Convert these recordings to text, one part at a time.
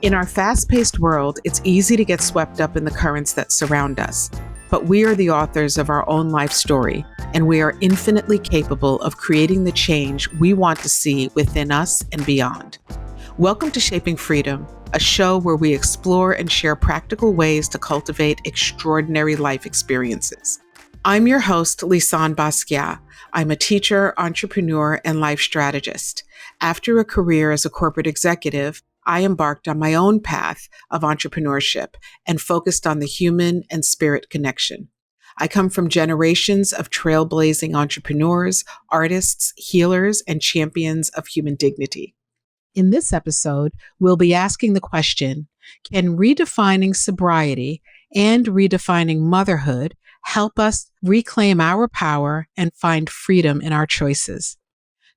In our fast-paced world, it's easy to get swept up in the currents that surround us. But we are the authors of our own life story, and we are infinitely capable of creating the change we want to see within us and beyond. Welcome to Shaping Freedom, a show where we explore and share practical ways to cultivate extraordinary life experiences. I'm your host, Lisane Basquiat. I'm a teacher, entrepreneur, and life strategist. After a career as a corporate executive, I embarked on my own path of entrepreneurship and focused on the human and spirit connection. I come from generations of trailblazing entrepreneurs, artists, healers, and champions of human dignity. In this episode, we'll be asking the question, can redefining sobriety and redefining motherhood help us reclaim our power and find freedom in our choices?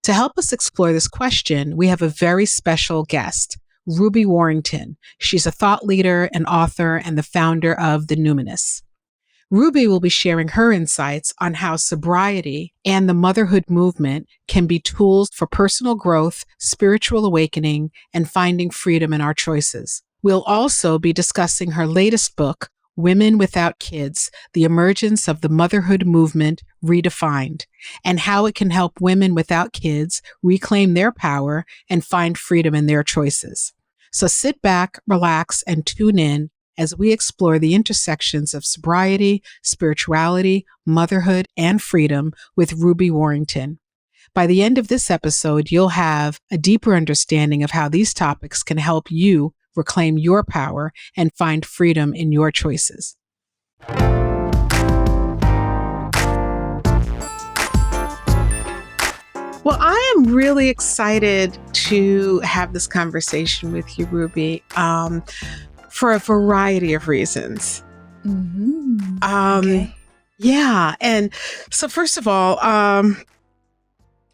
To help us explore this question, we have a very special guest, Ruby Warrington. She's a thought leader, an author, and the founder of the Numinous. Ruby will be sharing her insights on how sobriety and the motherhood movement can be tools for personal growth, spiritual awakening, and finding freedom in our choices. We'll also be discussing her latest book, Women Without Kids, The Emergence of the Motherhood Movement Redefined, and how it can help women without kids reclaim their power and find freedom in their choices. So sit back, relax, and tune in as we explore the intersections of sobriety, spirituality, motherhood, and freedom with Ruby Warrington. By the end of this episode, you'll have a deeper understanding of how these topics can help you reclaim your power and find freedom in your choices. Well, I am really excited to have this conversation with you, Ruby, for a variety of reasons. Okay. Yeah. And so first of all,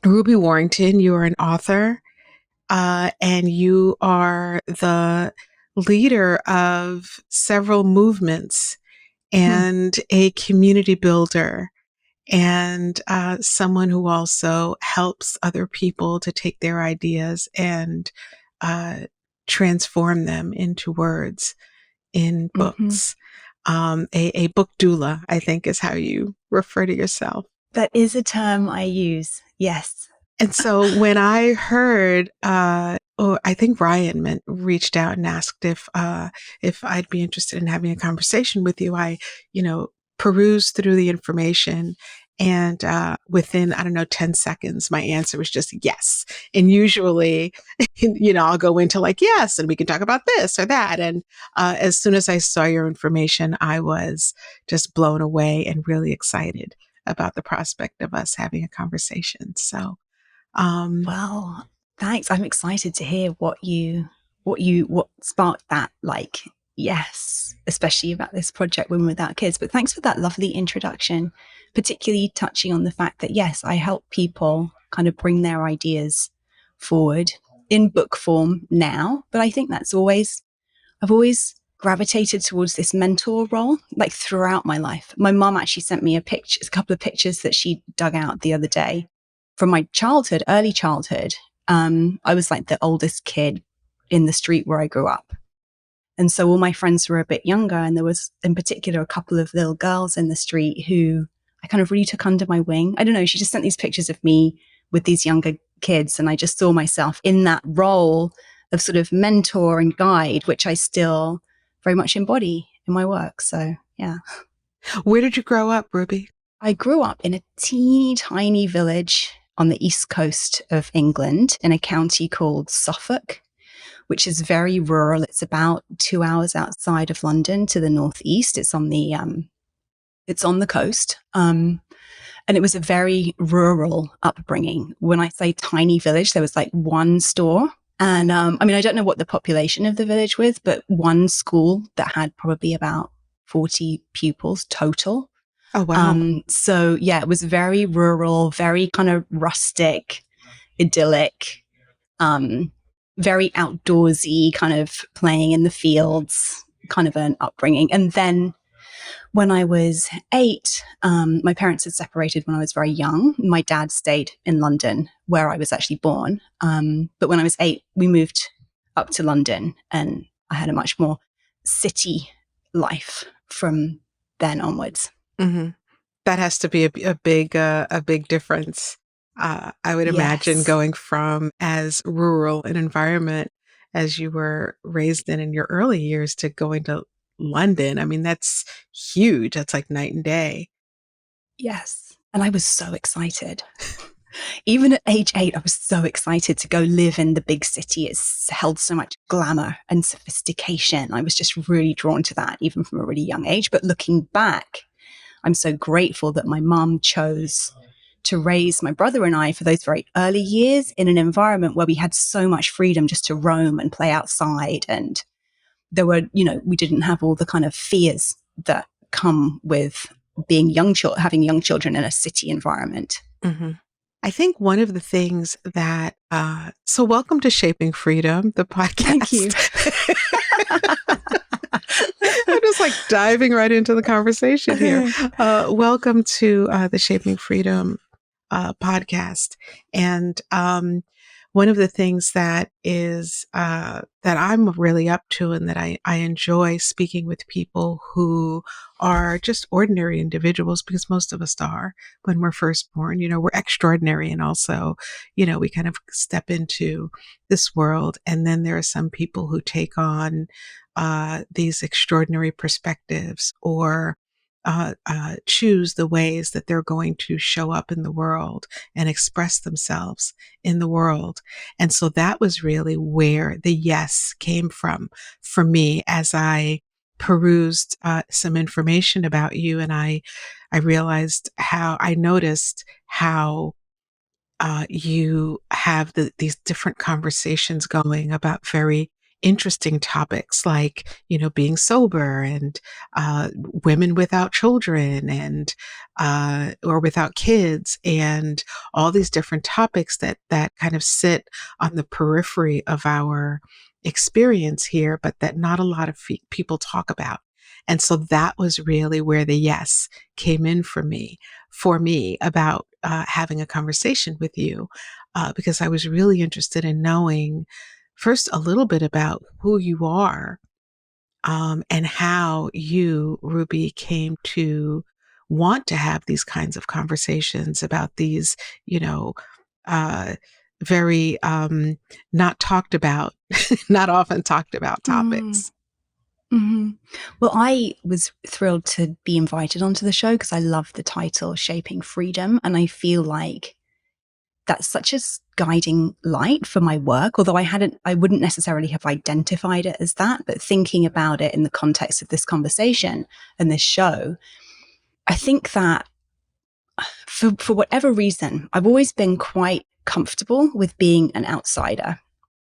Ruby Warrington, you are an author. And you are the leader of several movements and a community builder and someone who also helps other people to take their ideas and transform them into words in books. A book doula, I think, is how you refer to yourself. That is a term I use. Yes. And so when I heard, I think Ryan reached out and asked if I'd be interested in having a conversation with you, I, perused through the information, and within 10 seconds, my answer was just yes. And usually, I'll go into like yes, and we can talk about this or that. And as soon as I saw your information, I was just blown away and really excited about the prospect of us having a conversation. So. Well, thanks. I'm excited to hear what sparked that. Yes, especially about this project, Women Without Kids. But thanks for that lovely introduction, particularly touching on the fact that, yes, I help people kind of bring their ideas forward in book form now. But I think I've always gravitated towards this mentor role, like throughout my life. My mom actually sent me a couple of pictures that she dug out the other day from my early childhood. I was like the oldest kid in the street where I grew up. And so all my friends were a bit younger. And there was in particular a couple of little girls in the street who I kind of really took under my wing. I don't know. She just sent these pictures of me with these younger kids. And I just saw myself in that role of sort of mentor and guide, which I still very much embody in my work. So, yeah. Where did you grow up, Ruby? I grew up in a teeny tiny village on the east coast of England in a county called Suffolk, which is very rural. It's about 2 hours outside of London to the northeast. It's on the coast. And it was a very rural upbringing. When I say tiny village, there was like one store. And I don't know what the population of the village was, but one school that had probably about 40 pupils total. Oh, wow. So yeah, it was very rural, very kind of rustic, idyllic, very outdoorsy, kind of playing in the fields, kind of an upbringing. And then when I was 8, my parents had separated when I was very young. My dad stayed in London where I was actually born. But when I was 8, we moved up to London and I had a much more city life from then onwards. Mm-hmm. That has to be a big difference. I would imagine Yes. going from as rural an environment as you were raised in your early years to going to London. I mean, that's huge. That's like night and day. Yes. And I was so excited. Even at age 8, I was so excited to go live in the big city. It's held so much glamour and sophistication. I was just really drawn to that, even from a really young age. But looking back, I'm so grateful that my mom chose to raise my brother and I for those very early years in an environment where we had so much freedom just to roam and play outside. And there were, we didn't have all the kind of fears that come with being having young children in a city environment. Mm-hmm. I think one of the things that, so welcome to Shaping Freedom, the podcast. Thank you. I'm just like diving right into the conversation here. Welcome to the Shaping Freedom podcast. And one of the things that is that I'm really up to and that I enjoy speaking with people who are just ordinary individuals, because most of us are when we're first born. We're extraordinary, and also, we kind of step into this world, and then there are some people who take on these extraordinary perspectives or choose the ways that they're going to show up in the world and express themselves in the world. And so that was really where the yes came from for me as I perused some information about you. And I realized I noticed how you have these different conversations going about very interesting topics like, being sober and women without children and or without kids, and all these different topics that kind of sit on the periphery of our experience here, but that not a lot of people talk about. And so that was really where the yes came in for me about having a conversation with you, because I was really interested in knowing first a little bit about who you are, and how you, Ruby, came to want to have these kinds of conversations about these, uh, very not talked about, not often talked about topics. Mm-hmm. Well, I was thrilled to be invited onto the show because I love the title Shaping Freedom. And I feel like that's such a guiding light for my work, although I wouldn't necessarily have identified it as that, but thinking about it in the context of this conversation and this show, I think that for whatever reason, I've always been quite comfortable with being an outsider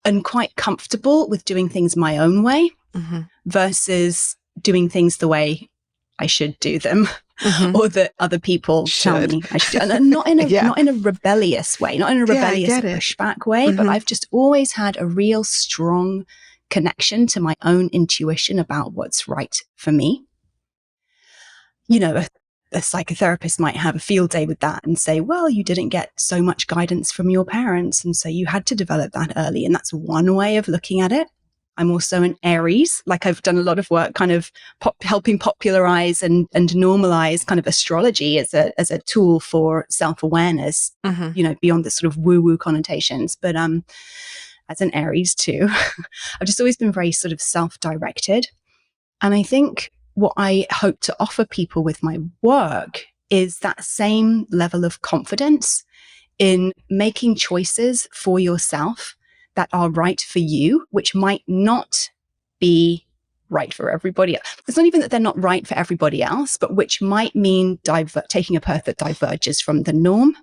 and quite comfortable with doing things my own way, mm-hmm. versus doing things the way I should do them, mm-hmm. or that other people tell me I should do. And not in a not in a rebellious way, not in a rebellious pushback way, mm-hmm. but I've just always had a real strong connection to my own intuition about what's right for me. A psychotherapist might have a field day with that and say, well, you didn't get so much guidance from your parents, and so you had to develop that early. And that's one way of looking at it. I'm also an Aries. Like, I've done a lot of work kind of helping popularize and normalize kind of astrology as a tool for self-awareness, mm-hmm. Beyond the sort of woo-woo connotations. But as an Aries too, I've just always been very sort of self-directed. And I think what I hope to offer people with my work is that same level of confidence in making choices for yourself that are right for you, which might not be right for everybody else. It's not even that they're not right for everybody else, but which might mean taking a path that diverges from the norm.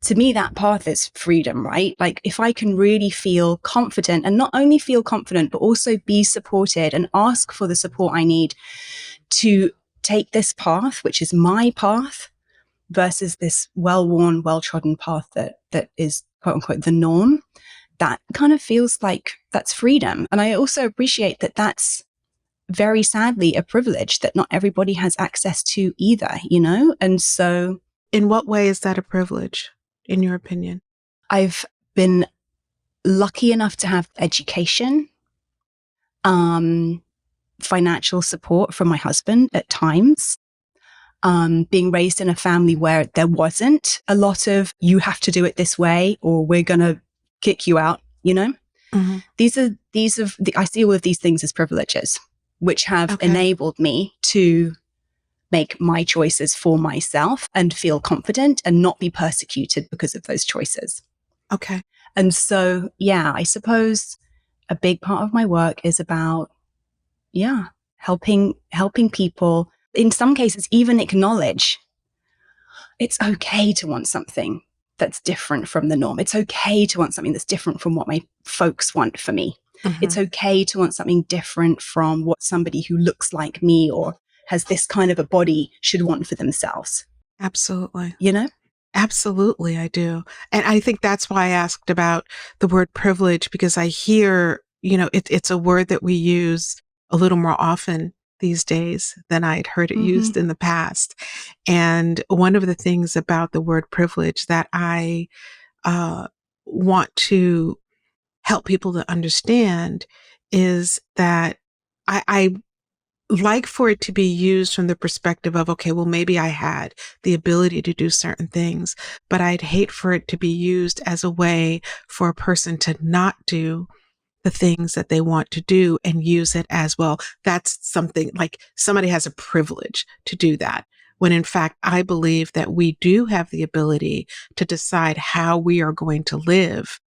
To me, that path is freedom, right? Like, if I can really feel confident, and not only feel confident, but also be supported and ask for the support I need to take this path, which is my path, versus this well-worn, well-trodden path that is, quote unquote, the norm, that kind of feels like that's freedom. And I also appreciate that that's very sadly a privilege that not everybody has access to either, And so, in what way is that a privilege, in your opinion? I've been lucky enough to have education financial support from my husband at times, being raised in a family where there wasn't a lot of, you have to do it this way or we're going to kick you out, you know? Mm-hmm. I see all of these things as privileges, which have Okay. enabled me to make my choices for myself and feel confident and not be persecuted because of those choices. Okay. And so, yeah, I suppose a big part of my work is about, helping people, in some cases, even acknowledge it's okay to want something that's different from the norm. It's okay to want something that's different from what my folks want for me. Mm-hmm. It's okay to want something different from what somebody who looks like me or has this kind of a body should want for themselves. Absolutely. You know? Absolutely, I do. And I think that's why I asked about the word privilege, because I hear, it's a word that we use a little more often these days than I'd heard it used in the past. And one of the things about the word privilege that I want to help people to understand is that I like for it to be used from the perspective of, okay, well, maybe I had the ability to do certain things, but I'd hate for it to be used as a way for a person to not do the things that they want to do and use it as, well, that's something like somebody has a privilege to do that. When in fact, I believe that we do have the ability to decide how we are going to live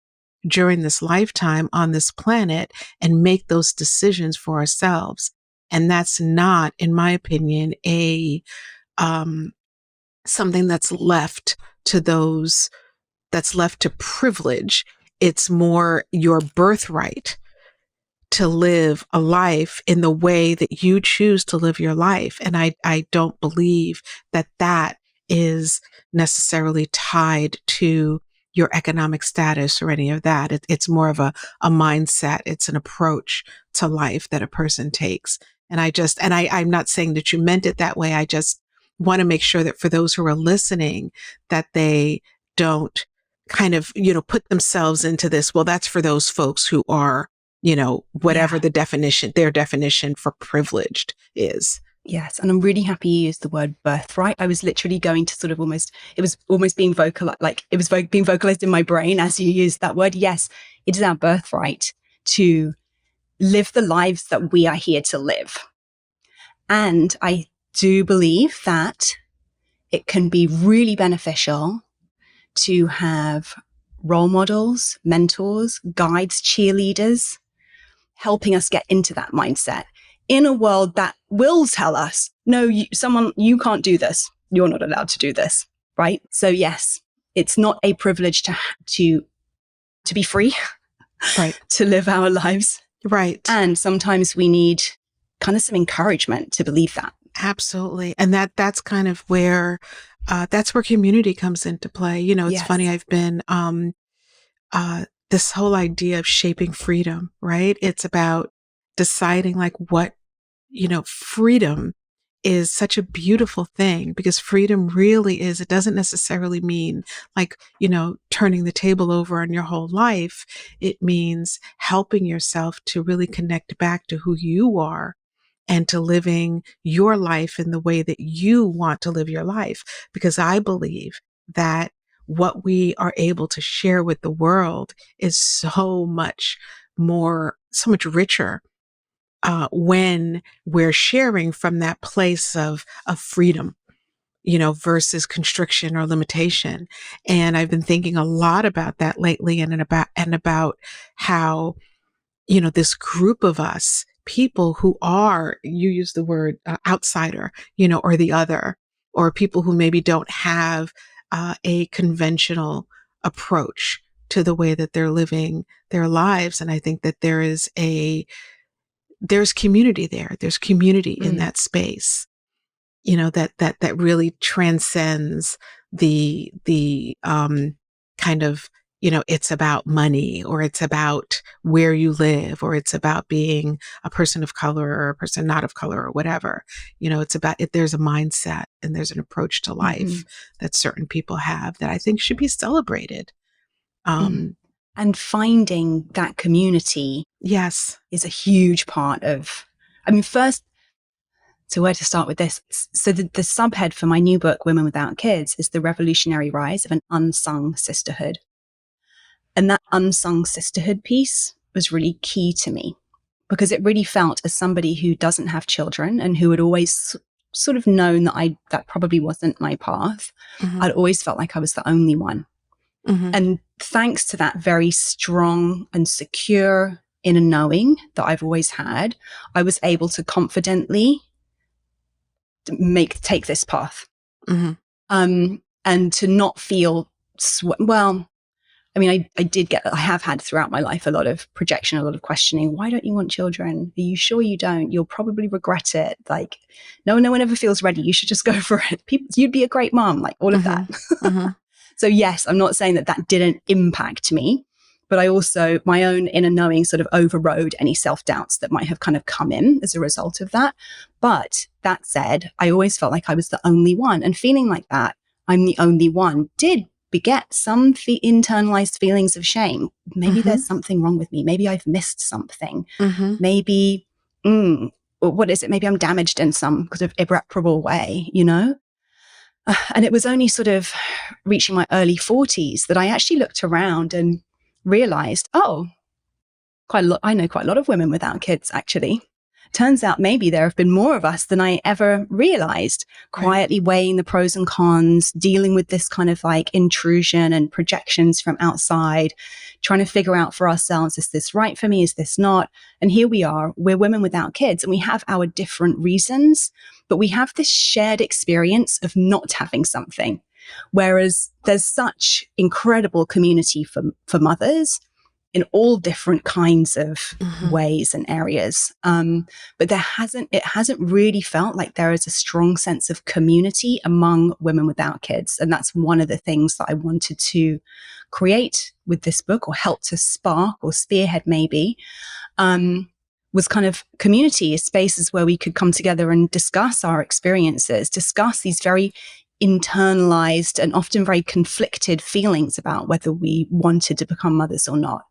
during this lifetime on this planet and make those decisions for ourselves. And that's not, in my opinion, something that's left to those, that's left to privilege. It's more your birthright to live a life in the way that you choose to live your life. And I don't believe that that is necessarily tied to your economic status or any of that. It's more of a mindset. It's an approach to life that a person takes. And I'm not saying that you meant it that way. I just want to make sure that for those who are listening, that they don't kind of, put themselves into this. Well, that's for those folks who are, whatever their definition for privileged is. Yes. And I'm really happy you used the word birthright. I was literally going to sort of it was almost being vocalized, like it was being vocalized in my brain as you used that word. Yes, it is our birthright to live the lives that we are here to live. And I do believe that it can be really beneficial to have role models, mentors, guides, cheerleaders, helping us get into that mindset in a world that will tell us, no, you can't do this. You're not allowed to do this. Right. So yes, it's not a privilege to be free, right, to live our lives. Right. And sometimes we need kind of some encouragement to believe that. Absolutely. And that's kind of where, that's where community comes into play. It's funny. I've been, this whole idea of shaping freedom, right? It's about deciding like what, freedom is such a beautiful thing, because freedom really is, it doesn't necessarily mean like, turning the table over on your whole life. It means helping yourself to really connect back to who you are and to living your life in the way that you want to live your life. Because I believe that what we are able to share with the world is so much richer when we're sharing from that place of freedom, versus constriction or limitation. And I've been thinking a lot about that lately, and about how, this group of us, people who are, you use the word outsider, or the other, or people who maybe don't have a conventional approach to the way that they're living their lives. And I think that there's community there. There's community in that space, that really transcends the kind of, it's about money, or it's about where you live, or it's about being a person of color or a person not of color or whatever. It's about it. There's a mindset and there's an approach to life that certain people have that I think should be celebrated. And finding that community Yes. is a huge part of, I mean, first, so where to start with this? So the subhead for my new book, Women Without Kids, is the revolutionary rise of an unsung sisterhood. And that unsung sisterhood piece was really key to me, because it really felt, as somebody who doesn't have children and who had always sort of known that that probably wasn't my path, I'd always felt like I was the only one. And thanks to that very strong and secure inner knowing that I've always had, I was able to confidently take this path. And to not feel, well, I mean, I have had throughout my life a lot of projection, a lot of questioning. Why don't you want children? Are you sure you don't? You'll probably regret it. Like, no one ever feels ready. You should just go for it. You'd be a great mom, like all of that. So yes, I'm not saying that didn't impact me, but I also, my own inner knowing sort of overrode any self-doubts that might have kind of come in as a result of that. But that said, I always felt like I was the only one, and feeling like that, I'm the only one, did beget some internalized feelings of shame. Maybe there's something wrong with me. Maybe I've missed something. Maybe, what is it? Maybe I'm damaged in some kind of irreparable way, you know? And it was only sort of reaching my early 40s that I actually looked around and realized, oh, I know quite a lot of women without kids, actually. Turns out maybe there have been more of us than I ever realized, quietly weighing the pros and cons, dealing with this kind of like intrusion and projections from outside, trying to figure out for ourselves, is this right for me? Is this not? And here we are, we're women without kids, and we have our different reasons, but we have this shared experience of not having something. Whereas there's such incredible community for mothers in all different kinds of ways and areas. But it hasn't really felt like there is a strong sense of community among women without kids. And that's one of the things that I wanted to create with this book, or help to spark or spearhead maybe, was kind of community, spaces where we could come together and discuss our experiences, discuss these very internalized and often very conflicted feelings about whether we wanted to become mothers or not.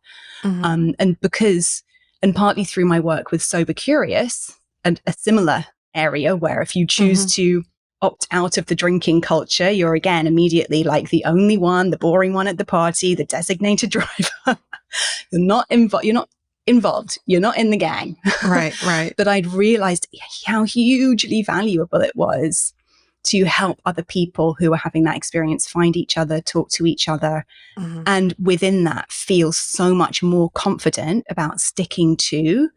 And partly through my work with Sober Curious, and a similar area where if you choose to opt out of the drinking culture, you're again immediately like the only one, the boring one at the party, the designated driver. You're not involved. You're not in the gang. Right. But I'd realized how hugely valuable it was to help other people who are having that experience find each other, talk to each other, and within that feel so much more confident about sticking to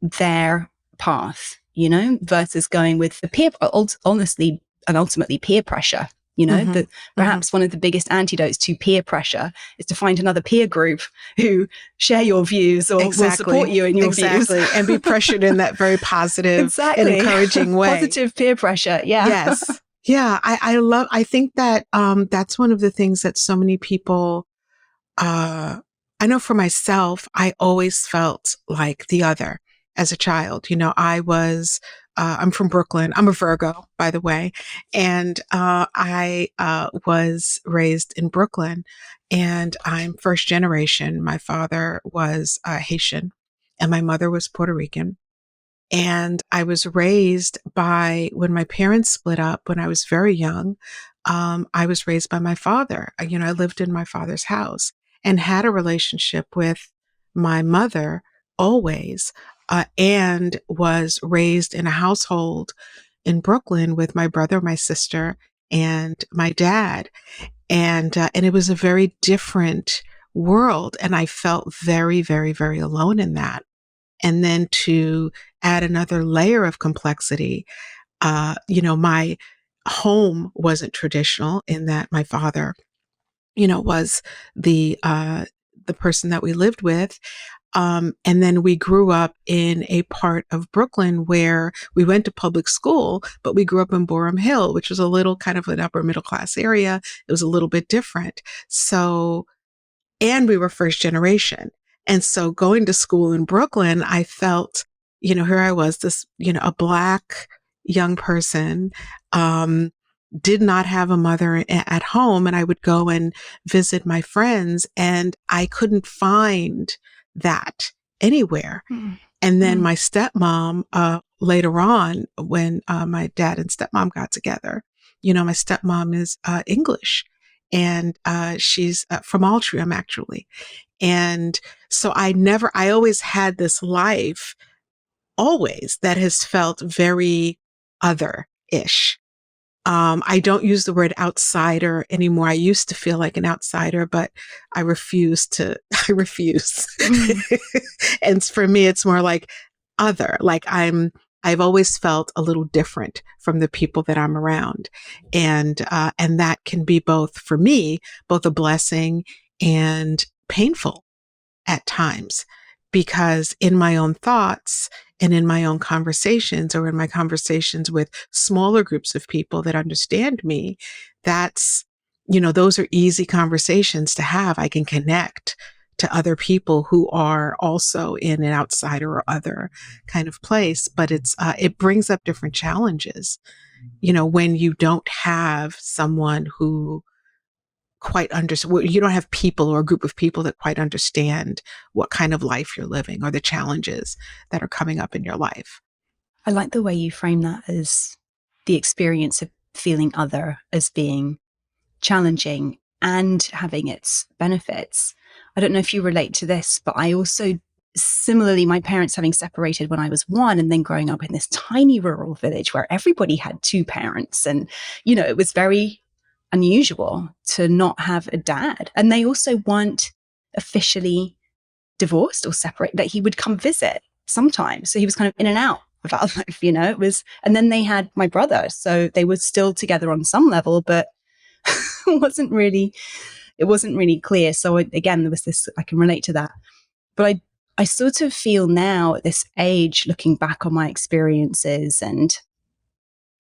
their path, you know, versus going with the honestly and ultimately peer pressure. You know, that perhaps one of the biggest antidotes to peer pressure is to find another peer group who share your vieys or will support you in your views. And be pressured in that very positive and encouraging way. Positive peer pressure. Yeah. Yes. Yeah. I think that that's one of the things that so many people, I know for myself, I always felt like the other as a child. You know, I'm from Brooklyn. I'm a Virgo, by the way. And I was raised in Brooklyn, and I'm first generation. My father was Haitian and my mother was Puerto Rican. And I was raised when my parents split up when I was very young, I was raised by my father. You know, I lived in my father's house and had a relationship with my mother always, and was raised in a household in Brooklyn with my brother, my sister, and my dad. And it was a very different world. And I felt very, very, very alone in that. And then to add another layer of complexity, you know, my home wasn't traditional in that my father, you know, was the person that we lived with. And then we grew up in a part of Brooklyn where we went to public school, but we grew up in Boerum Hill, which was a little kind of an upper middle class area. It was a little bit different. So, and we were first generation. And so going to school in Brooklyn, I felt, you know, here I was, this, you know, a Black young person, did not have a mother at home, and I would go and visit my friends, and I couldn't find that anywhere. And then my stepmom, later on, when my dad and stepmom got together, my stepmom is English, and she's from Altrincham, actually. And so I always had this life, always, that has felt very other-ish. I don't use the word outsider anymore. I used to feel like an outsider, but I refuse. And for me, it's more like other, like I've always felt a little different from the people that I'm around. And that can be both, for me, both a blessing and painful at times, because in my own thoughts and in my own conversations, or in my conversations with smaller groups of people that understand me, that's, those are easy conversations to have. I can connect to other people who are also in an outsider or other kind of place, but it brings up different challenges, when you don't have someone who quite understand, you don't have people or a group of people that quite understand what kind of life you're living or the challenges that are coming up in your life. I like the way you frame that as the experience of feeling other as being challenging and having its benefits. I don't know if you relate to this, but I also, similarly, my parents having separated when I was 1, and then growing up in this tiny rural village where everybody had 2 parents. And, it was very unusual to not have a dad. And they also weren't officially divorced or separate, that he would come visit sometimes. So he was kind of in and out of our life, it was, and then they had my brother. So they were still together on some level, but it wasn't really clear. So again, there was this, I can relate to that. But I sort of feel now at this age, looking back on my experiences and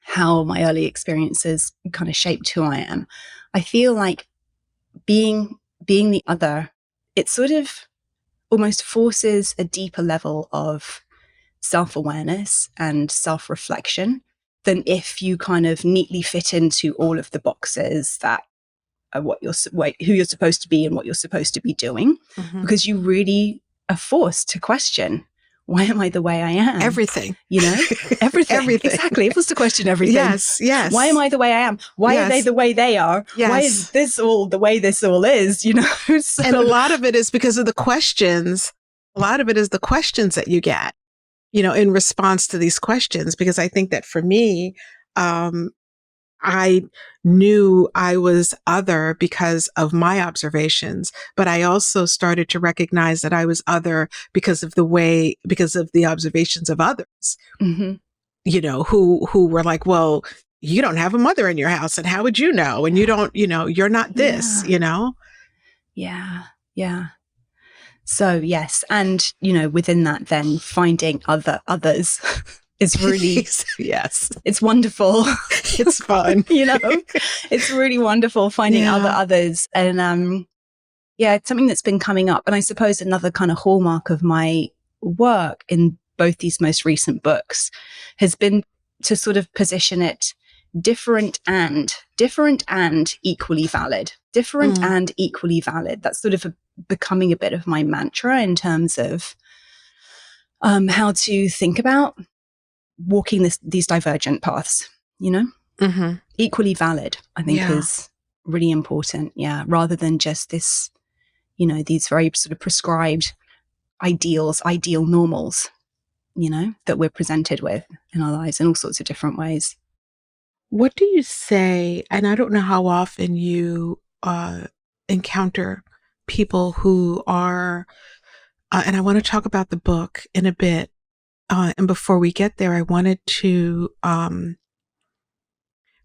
how my early experiences kind of shaped who I am, I feel like being the other, it sort of almost forces a deeper level of self-awareness and self-reflection than if you kind of neatly fit into all of the boxes that are who you're supposed to be and what you're supposed to be doing, because you really are forced to question, why am I the way I am? Everything. Everything. Exactly. It was to question everything. Yes. Why am I the way I am? Why are they the way they are? Yes. Why is this all the way this all is? So. And a lot of it is because of the questions. A lot of it is the questions that you get, in response to these questions. Because I think that for me, I knew I was other because of my observations, but I also started to recognize that I was other because of the observations of others, who were like, well, you don't have a mother in your house, and how would you know? And you don't, you're not this, Yeah. Yeah. So yes. And, within that, then finding others is really, yes, it's wonderful. It's fun. It's really wonderful finding others. And, it's something that's been coming up. And I suppose another kind of hallmark of my work in both these most recent books has been to sort of position it different and equally valid. Different and equally valid. That's sort of becoming a bit of my mantra in terms of how to think about walking these divergent paths, equally valid, I think is really important. Yeah. Rather than just this, these very sort of prescribed ideal normals, that we're presented with in our lives in all sorts of different ways. What do you say? And I don't know how often you encounter people who are, and I want to talk about the book in a bit. And before we get there, I wanted to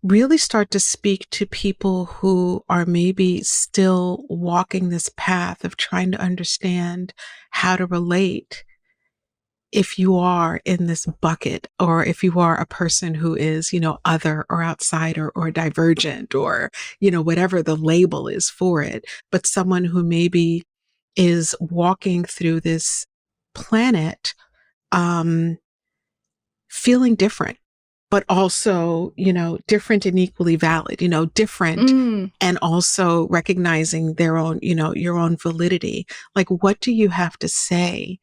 really start to speak to people who are maybe still walking this path of trying to understand how to relate, if you are in this bucket, or if you are a person who is, other or outsider or divergent, or, whatever the label is for it, but someone who maybe is walking through this planet, feeling different, but also, different and equally valid, different and also recognizing their own, your own validity. Like, what do you have to say,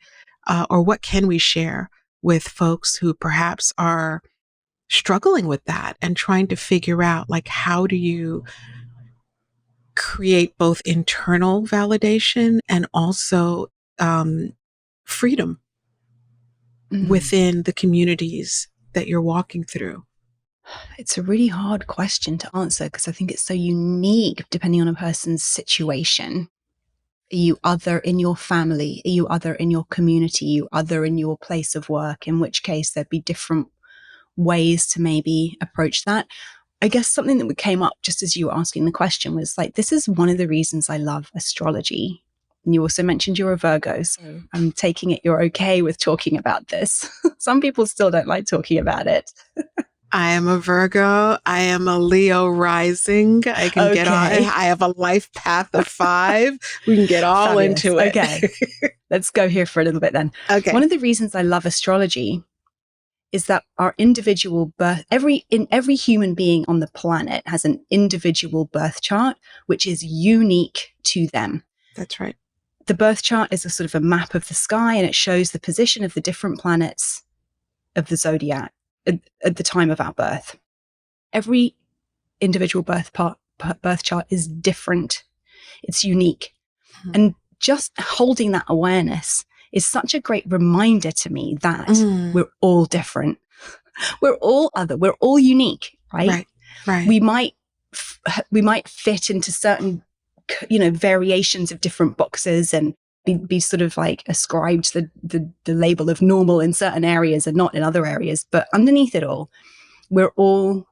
or what can we share with folks who perhaps are struggling with that and trying to figure out, like, how do you create both internal validation and also freedom within the communities that you're walking through? It's a really hard question to answer because I think it's so unique depending on a person's situation. Are you other in your family? Are you other in your community? Are you other in your place of work? In which case there'd be different ways to maybe approach that. I guess something that came up just as you were asking the question was like, this is one of the reasons I love astrology. And you also mentioned you're a Virgo, so I'm taking it you're okay with talking about this. Some people still don't like talking about it. I am a Virgo. I am a Leo rising. I can get on. I have a life path of 5. We can get all Fabulous. into it. Okay. Let's go here for a little bit then. Okay. One of the reasons I love astrology is that our individual birth, every human being on the planet has an individual birth chart, which is unique to them. That's right. The birth chart is a sort of a map of the sky, and it shows the position of the different planets of the zodiac at the time of our birth. Every individual birth chart is different. It's unique. Mm-hmm. And just holding that awareness is such a great reminder to me that we're all different. We're all other. We're all unique, right? Right. We might fit into certain, variations of different boxes and be sort of like ascribed the label of normal in certain areas and not in other areas. But underneath it all, we're all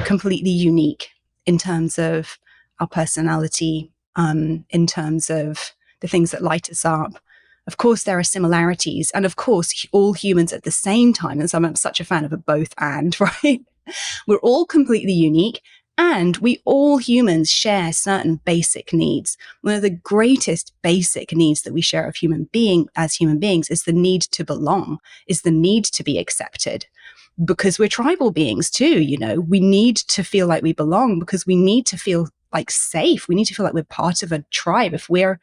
completely unique in terms of our personality, in terms of the things that light us up. Of course, there are similarities. And of course, all humans at the same time, and so I'm such a fan of a both and, right? We're all completely unique. And we all humans share certain basic needs. One of the greatest basic needs that we share as human beings is the need to belong, is the need to be accepted. Because we're tribal beings too, we need to feel like we belong because we need to feel like safe. We need to feel like we're part of a tribe. If we're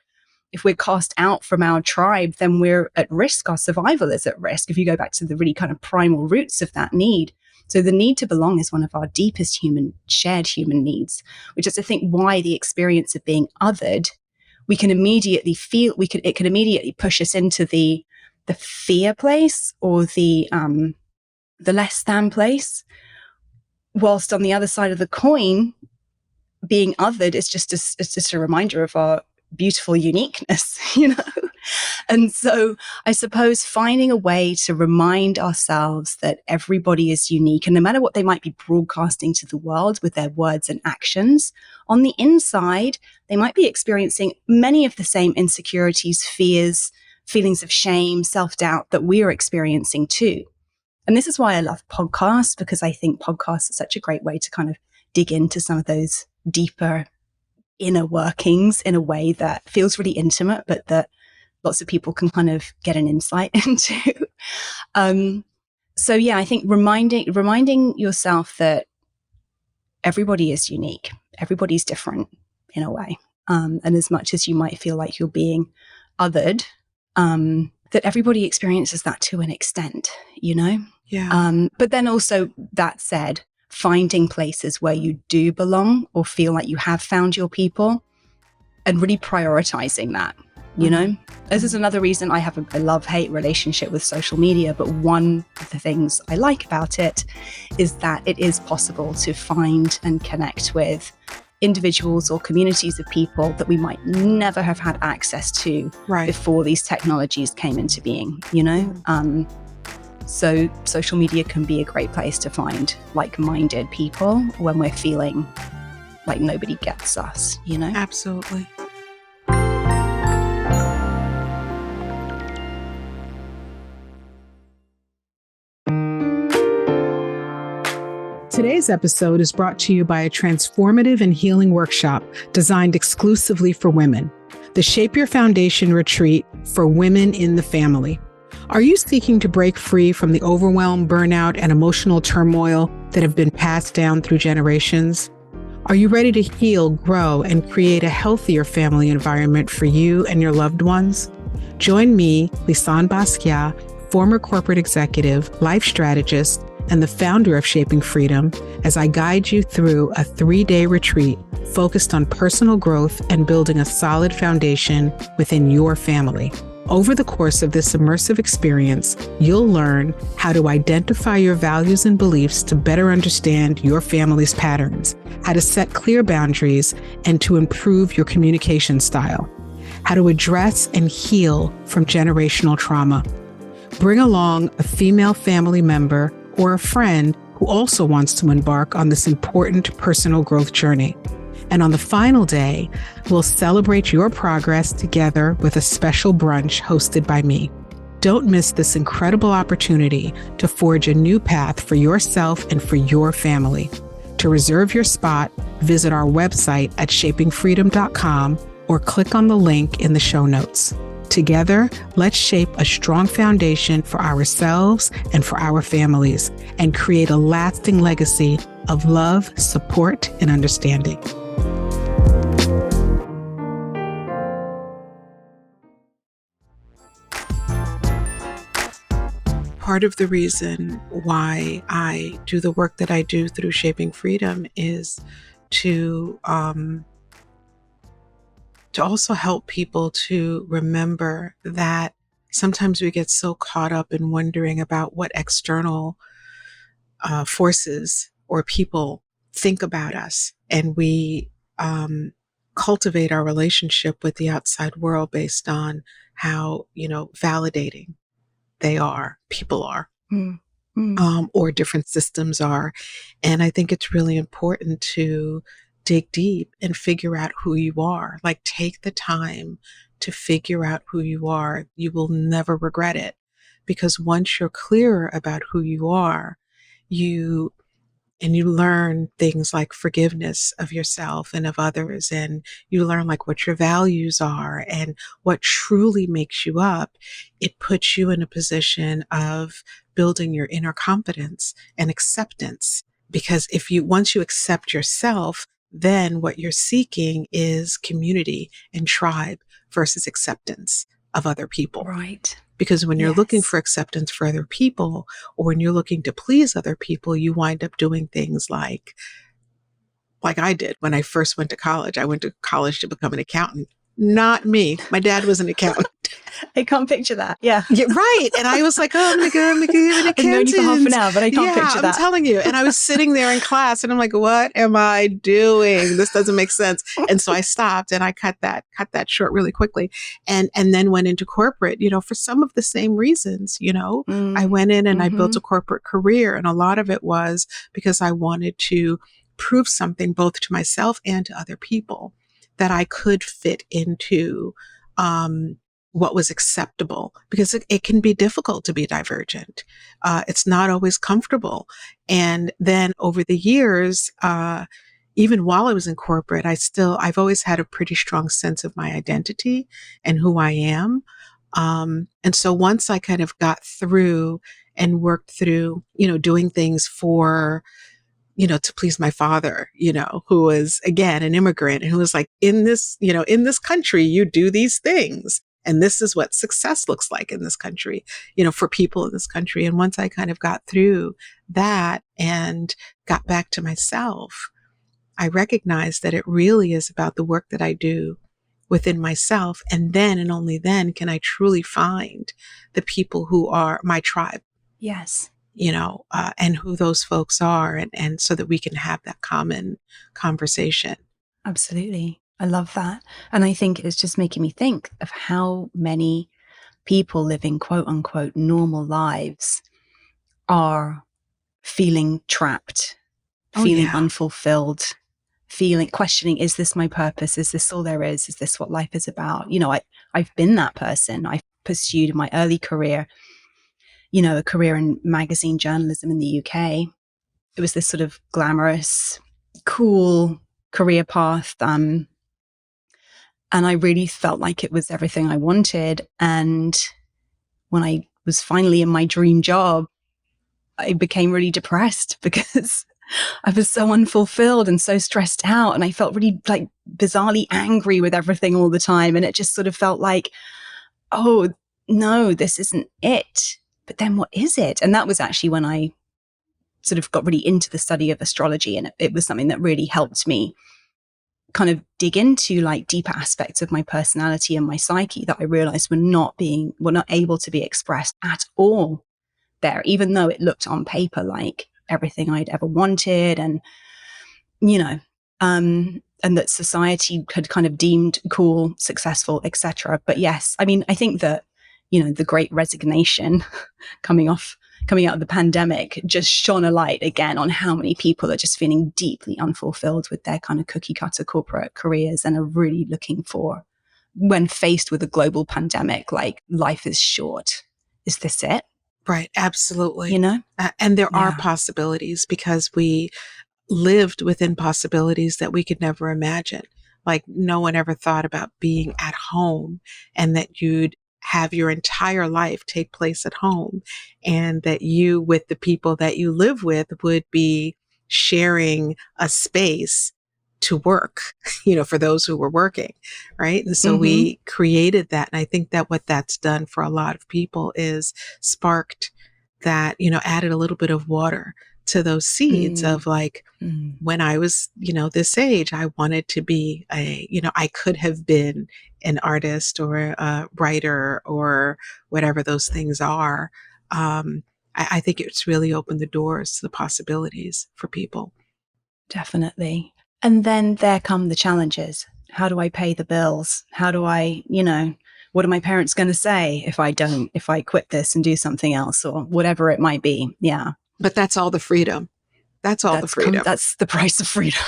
cast out from our tribe, then we're at risk. Our survival is at risk. If you go back to the really kind of primal roots of that need. So the need to belong is one of our deepest shared human needs, which is, I think, why the experience of being othered, we can immediately feel, it can immediately push us into the fear place or the less than place. Whilst on the other side of the coin, being othered is just a reminder of our beautiful uniqueness, And so I suppose finding a way to remind ourselves that everybody is unique, and no matter what they might be broadcasting to the world with their words and actions, on the inside, they might be experiencing many of the same insecurities, fears, feelings of shame, self-doubt that we're experiencing too. And this is why I love podcasts, because I think podcasts are such a great way to kind of dig into some of those deeper inner workings in a way that feels really intimate, but that lots of people can kind of get an insight into. So yeah, I think reminding yourself that everybody is unique, everybody's different in a way. And as much as you might feel like you're being othered, that everybody experiences that to an extent, Yeah. But then also, that said, finding places where you do belong or feel like you have found your people and really prioritizing that. This is another reason I have a love-hate relationship with social media. But one of the things I like about it is that it is possible to find and connect with individuals or communities of people that we might never have had access to before these technologies came into being, So social media can be a great place to find like-minded people when we're feeling like nobody gets us, Absolutely. Today's episode is brought to you by a transformative and healing workshop designed exclusively for women, the Shape Your Foundation Retreat for Women in the Family. Are you seeking to break free from the overwhelm, burnout, and emotional turmoil that have been passed down through generations? Are you ready to heal, grow, and create a healthier family environment for you and your loved ones? Join me, Lisane Basquiat, former corporate executive, life strategist, and the founder of Shaping Freedom, as I guide you through a 3-day retreat focused on personal growth and building a solid foundation within your family. Over the course of this immersive experience, you'll learn how to identify your values and beliefs to better understand your family's patterns, how to set clear boundaries, and to improve your communication style, how to address and heal from generational trauma. Bring along a female family member or a friend who also wants to embark on this important personal growth journey. And on the final day, we'll celebrate your progress together with a special brunch hosted by me. Don't miss this incredible opportunity to forge a new path for yourself and for your family. To reserve your spot, visit our website at shapingfreedom.com or click on the link in the show notes. Together, let's shape a strong foundation for ourselves and for our families and create a lasting legacy of love, support, and understanding. Part of the reason why I do the work that I do through Shaping Freedom is to also help people to remember that sometimes we get so caught up in wondering about what external forces or people think about us, and we cultivate our relationship with the outside world based on how, validating people are, or different systems are. And I think it's really important to dig deep and figure out who you are. Like, take the time to figure out who you are. You will never regret it, because once you're clearer about who you are, you learn things like forgiveness of yourself and of others, and you learn like what your values are and what truly makes you up. It puts you in a position of building your inner confidence and acceptance, because once you accept yourself, then what you're seeking is community and tribe versus acceptance of other people. Right. Because when you're looking for acceptance for other people, or when you're looking to please other people, you wind up doing things like I did when I first went to college. I went to college to become an accountant. Not me. My dad was an accountant. I can't picture that. Yeah. Yeah, right. And I was like, oh, I'm going to go and become an accountant. I've known you for half an hour, but I can't picture that. I'm telling you. And I was sitting there in class and I'm like, what am I doing? This doesn't make sense. And so I stopped and I cut that short really quickly, and then went into corporate, for some of the same reasons. I went in and I built a corporate career, and a lot of it was because I wanted to prove something both to myself and to other people, that I could fit into what was acceptable, because it can be difficult to be divergent. It's not always comfortable. And then over the years, even while I was in corporate, I've always had a pretty strong sense of my identity and who I am. And so once I kind of got through and worked through, doing things for, to please my father, who was, again, an immigrant, and who was like, in this country, you do these things. And this is what success looks like in this country, for people in this country. And once I kind of got through that and got back to myself, I recognized that it really is about the work that I do within myself. And then, and only then, can I truly find the people who are my tribe. Yes. And who those folks are, and so that we can have that common conversation. Absolutely. I love that. And I think it's just making me think of how many people living quote unquote normal lives are feeling trapped, feeling unfulfilled, questioning, is this my purpose? Is this all there is? Is this what life is about? I've been that person. I've pursued my early career, a career in magazine journalism in the UK. It was this sort of glamorous, cool career path. And I really felt like it was everything I wanted. And when I was finally in my dream job, I became really depressed because I was so unfulfilled and so stressed out. And I felt really like bizarrely angry with everything all the time. And it just sort of felt like, oh, no, this isn't it. But then what is it? And that was actually when I sort of got really into the study of astrology. And it was something that really helped me kind of dig into like deeper aspects of my personality and my psyche that I realized were not able to be expressed at all there, even though it looked on paper like everything I'd ever wanted, and and that society had kind of deemed cool, successful, etc. But yes, I mean, I think that the Great Resignation coming out of the pandemic just shone a light again on how many people are just feeling deeply unfulfilled with their kind of cookie cutter corporate careers and are really looking for, when faced with a global pandemic, like, life is short. Is this it? Right. Absolutely. And there are possibilities, because we lived within possibilities that we could never imagine. Like, no one ever thought about being at home, and that you'd have your entire life take place at home, and that you, with the people that you live with, would be sharing a space to work, for those who were working. Right. And so we created that. And I think that what that's done for a lot of people is sparked that, added a little bit of water to those seeds of like, when I was, this age, I wanted to be I could have been an artist or a writer or whatever those things are. I think it's really opened the doors to the possibilities for people. Definitely. And then there come the challenges. How do I pay the bills? How do I, what are my parents going to say if I quit this and do something else, or whatever it might be? Yeah. But that's all the freedom. That's the freedom. That's the price of freedom.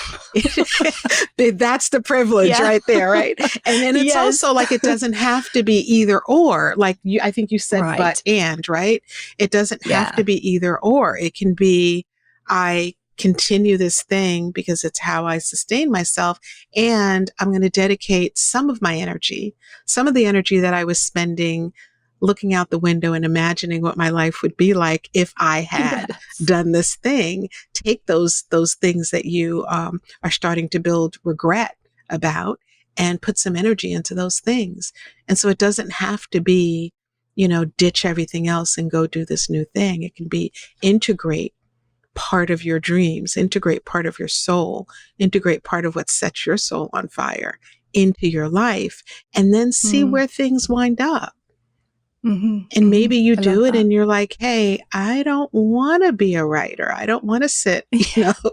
That's the privilege right there, right? And then it's also like, it doesn't have to be either or. Like I think you said, but and, right? It doesn't have to be either or. It can be, I continue this thing because it's how I sustain myself, and I'm going to dedicate some of my energy, some of the energy that I was spending looking out the window and imagining what my life would be like if I had done this thing. Take those things that you are starting to build regret about, and put some energy into those things. And so it doesn't have to be, ditch everything else and go do this new thing. It can be integrate part of your dreams, integrate part of your soul, integrate part of what sets your soul on fire into your life, and then see where things wind up. And maybe you do it and you're like, hey, I don't want to be a writer. I don't want to sit, Exactly.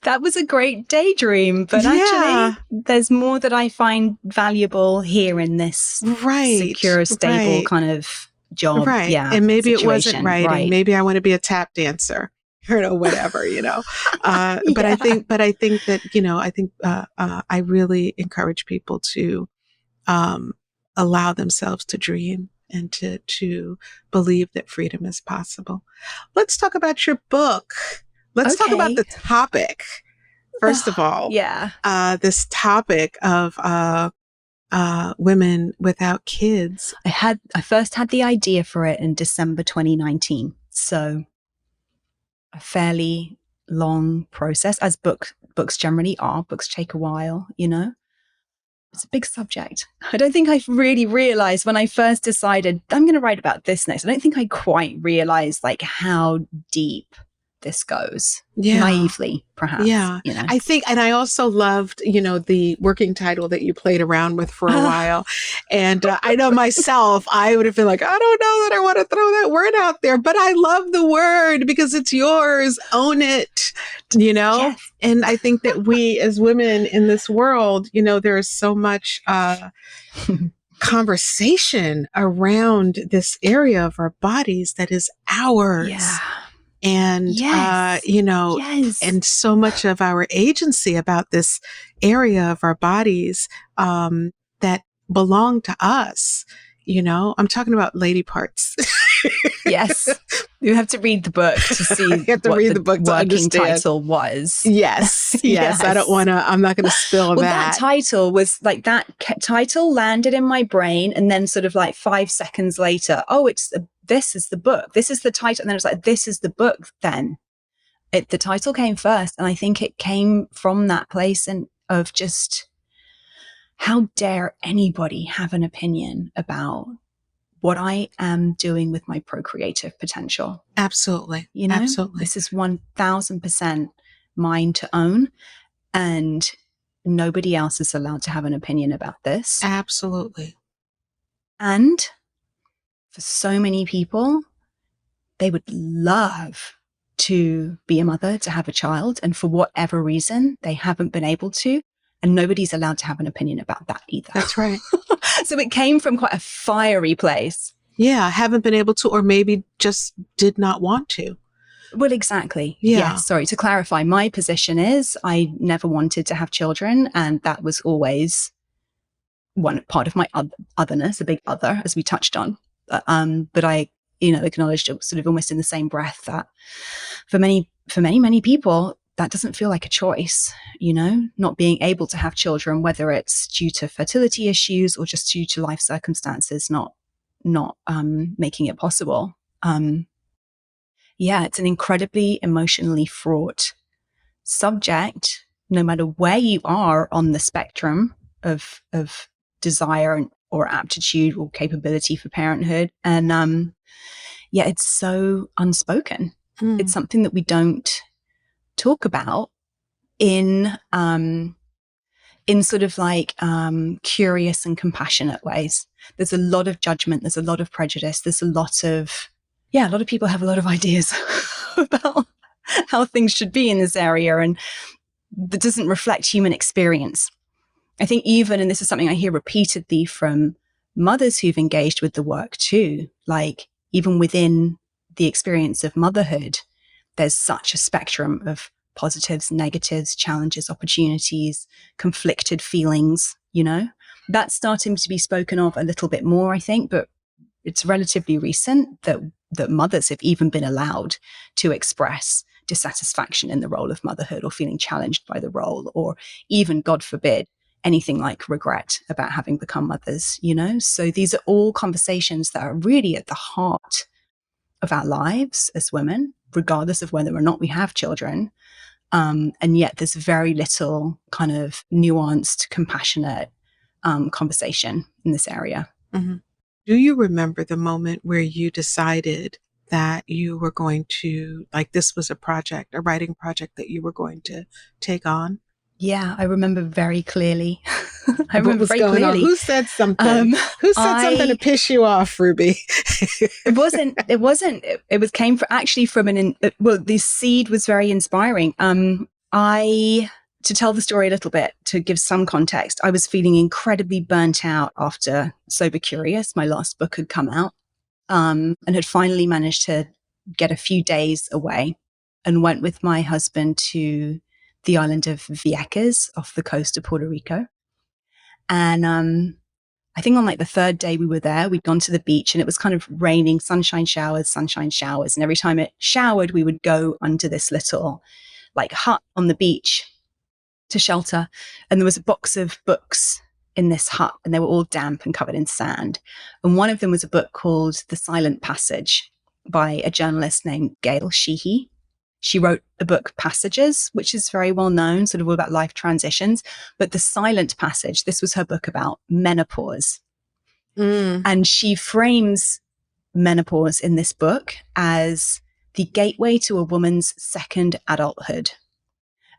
That was a great daydream, but actually there's more that I find valuable here in this secure, stable kind of job. Right. Yeah. And maybe it wasn't writing. Right. Maybe I want to be a tap dancer. Whatever, But I think that, I really encourage people to allow themselves to dream and to believe that freedom is possible. Let's talk about your book. Let's talk about the topic. First of all, this topic of women without kids. I first had the idea for it in December 2019. So a fairly long process, as books generally are. Books take a while, It's a big subject. I don't think I really realized when I first decided I'm going to write about this next. I don't think I quite realized like how deep this goes. Naively, perhaps. I think, and I also loved, the working title that you played around with for a while. And I know myself, I would have been like, I don't know that I want to throw that word out there, but I love the word because it's yours. Own it, Yes. And I think that we as women in this world, there is so much conversation around this area of our bodies that is ours. Yeah. And, and so much of our agency about this area of our bodies, that belong to us, I'm talking about lady parts. Yes. You have to read the book to see what the working title was. Yes. I don't want to, I'm not going to spill that. That title was like, that title landed in my brain, and then sort of like 5 seconds later, it's this is the book. This is the title. And then it's like, this is the book then. The title came first. And I think it came from that place and of just, how dare anybody have an opinion about what I am doing with my procreative potential? Absolutely. You know, Absolutely. This is 1000% mine to own. And nobody else is allowed to have an opinion about this. Absolutely. And for so many people, they would love to be a mother, to have a child. And for whatever reason, they haven't been able to. And nobody's allowed to have an opinion about that either. That's right. So it came from quite a fiery place. Yeah, haven't been able to, or maybe just did not want to. Well, exactly. Yeah. Yes. Sorry, to clarify, my position is I never wanted to have children. And that was always one part of my otherness, a big other, as we touched on. But I, acknowledged it sort of almost in the same breath that for many people, that doesn't feel like a choice, not being able to have children, whether it's due to fertility issues or just due to life circumstances, not making it possible. It's an incredibly emotionally fraught subject, no matter where you are on the spectrum of desire or aptitude or capability for parenthood. And it's so unspoken. It's something that we don't talk about in sort of like curious and compassionate ways. There's a lot of judgment. There's a lot of prejudice. There's a lot of people have a lot of ideas about how things should be in this area, and that doesn't reflect human experience. I think even, and this is something I hear repeatedly from mothers who've engaged with the work too, like even within the experience of motherhood, there's such a spectrum of positives, negatives, challenges, opportunities, conflicted feelings, That's starting to be spoken of a little bit more, I think, but it's relatively recent that mothers have even been allowed to express dissatisfaction in the role of motherhood, or feeling challenged by the role, or even, God forbid, anything like regret about having become mothers, So these are all conversations that are really at the heart of our lives as women, regardless of whether or not we have children. And yet there's very little kind of nuanced, compassionate conversation in this area. Mm-hmm. Do you remember the moment where you decided that you were going to, like, this was a writing project that you were going to take on? Yeah, I remember very clearly. I remember very clearly. On? Who said something? Who said something to piss you off, Ruby? It came from the seed was very inspiring. To tell the story a little bit, to give some context, I was feeling incredibly burnt out after Sober Curious. My last book had come out, and had finally managed to get a few days away, and went with my husband to the island of Vieques off the coast of Puerto Rico. And I think on like the third day we were there, we'd gone to the beach and it was kind of raining, sunshine showers. And every time it showered, we would go under this little like hut on the beach to shelter. And there was a box of books in this hut, and they were all damp and covered in sand. And one of them was a book called The Silent Passage by a journalist named Gail Sheehy. She wrote the book Passages, which is very well known, sort of all about life transitions. But The Silent Passage, this was her book about menopause. And she frames menopause in this book as the gateway to a woman's second adulthood.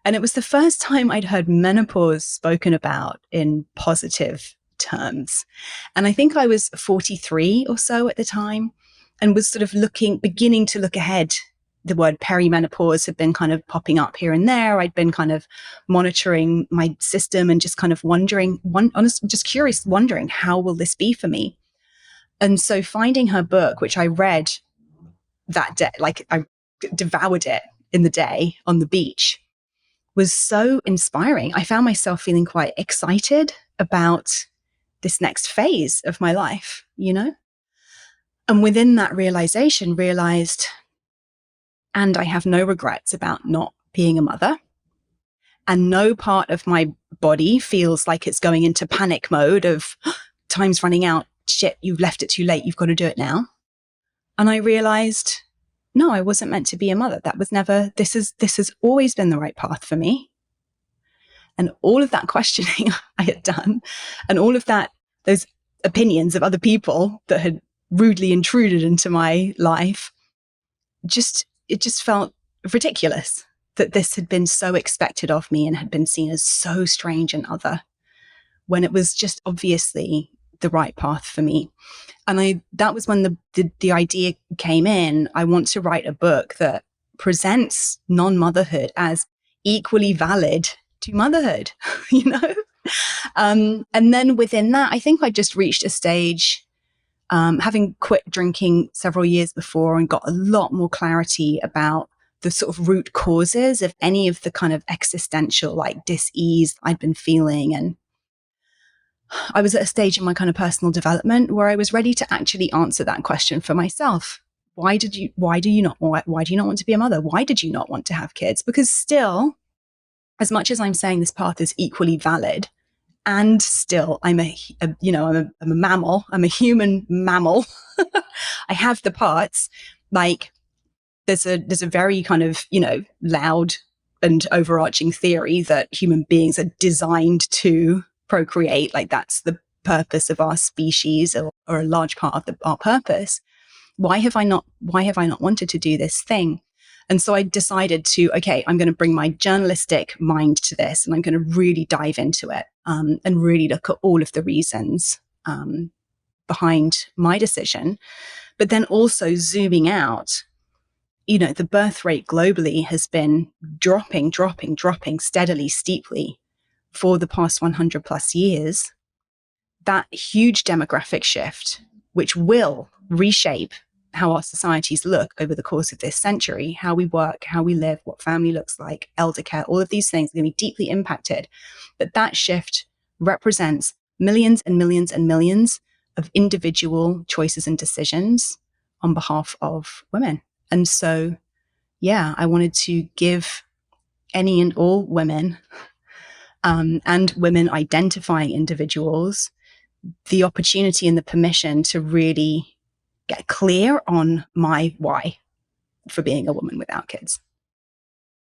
And it was the first time I'd heard menopause spoken about in positive terms. And I think I was 43 or so at the time, and was sort of beginning to look ahead. The word perimenopause had been kind of popping up here and there. I'd been kind of monitoring my system and just kind of wondering, just curious, wondering, how will this be for me? And so finding her book, which I read that day, like I devoured it in the day on the beach, was so inspiring. I found myself feeling quite excited about this next phase of my life, And within that realization, realized, and I have no regrets about not being a mother. And no part of my body feels like it's going into panic mode of time's running out. Shit, you've left it too late. You've got to do it now. And I realized, no, I wasn't meant to be a mother. That was never, this has always been the right path for me. And all of that questioning I had done, and all of that, those opinions of other people that had rudely intruded into my life, it just felt ridiculous that this had been so expected of me and had been seen as so strange and other, when it was just obviously the right path for me. And that was when the idea came in. I want to write a book that presents non-motherhood as equally valid to motherhood, you know? And then within that, I think I just reached a stage, having quit drinking several years before and got a lot more clarity about the sort of root causes of any of the kind of existential like dis-ease I'd been feeling. And I was at a stage in my kind of personal development where I was ready to actually answer that question for myself. Why do you not want to be a mother? Why did you not want to have kids? Because still, as much as I'm saying this path is equally valid, and still I'm a mammal, I'm a human mammal. I have the parts, like there's a very kind of, loud and overarching theory that human beings are designed to procreate, like that's the purpose of our species, or a large part of our purpose. Why have I not wanted to do this thing? And so I decided to, okay, I'm going to bring my journalistic mind to this, and I'm going to really dive into it, and really look at all of the reasons behind my decision. But then also zooming out, the birth rate globally has been dropping steadily, steeply for the past 100 plus years. That huge demographic shift, which will reshape how our societies look over the course of this century, how we work, how we live, what family looks like, elder care, all of these things are going to be deeply impacted. But that shift represents millions and millions and millions of individual choices and decisions on behalf of women. And so, yeah, I wanted to give any and all women, and women identifying individuals, the opportunity and the permission to really get clear on my why for being a woman without kids.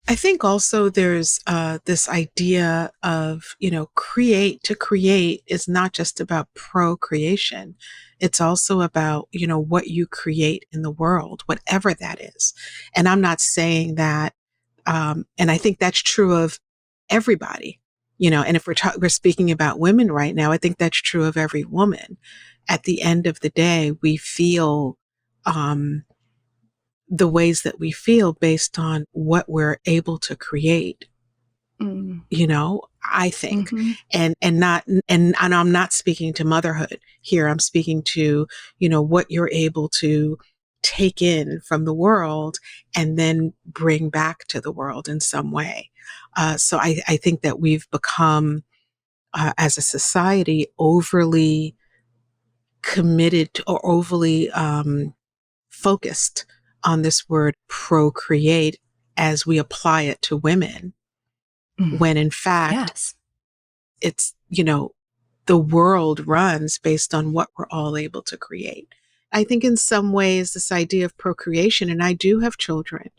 I think also there's this idea of, create is not just about procreation. It's also about, what you create in the world, whatever that is. And I'm not saying that, and I think that's true of everybody, and if we're speaking about women right now, I think that's true of every woman. At the end of the day, we feel, the ways that we feel based on what we're able to create, I think. Mm-hmm. And I'm not speaking to motherhood here. I'm speaking to, what you're able to take in from the world and then bring back to the world in some way. So I think that we've become, as a society, overly committed to, or overly focused on this word procreate as we apply it to women, when in fact, yes, it's, the world runs based on what we're all able to create. I think in some ways this idea of procreation, and I do have children,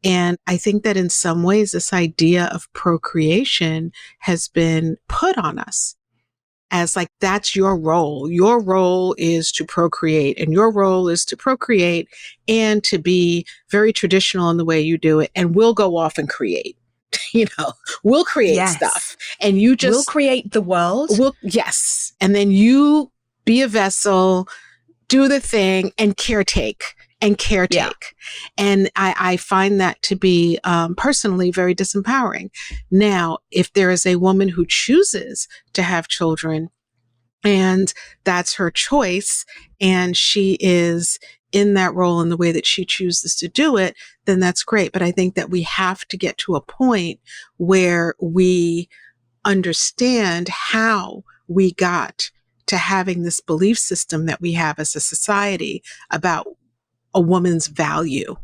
and I think that in some ways this idea of procreation has been put on us as like, that's your role. Your role is to procreate, and your role is to procreate and to be very traditional in the way you do it. And we'll go off and create, we'll create stuff, and you just, we'll create the world. Yes. And then you be a vessel, do the thing, and caretake. Yeah. And I find that to be personally very disempowering. Now, if there is a woman who chooses to have children and that's her choice, and she is in that role in the way that she chooses to do it, then that's great. But I think that we have to get to a point where we understand how we got to having this belief system that we have as a society about a woman's value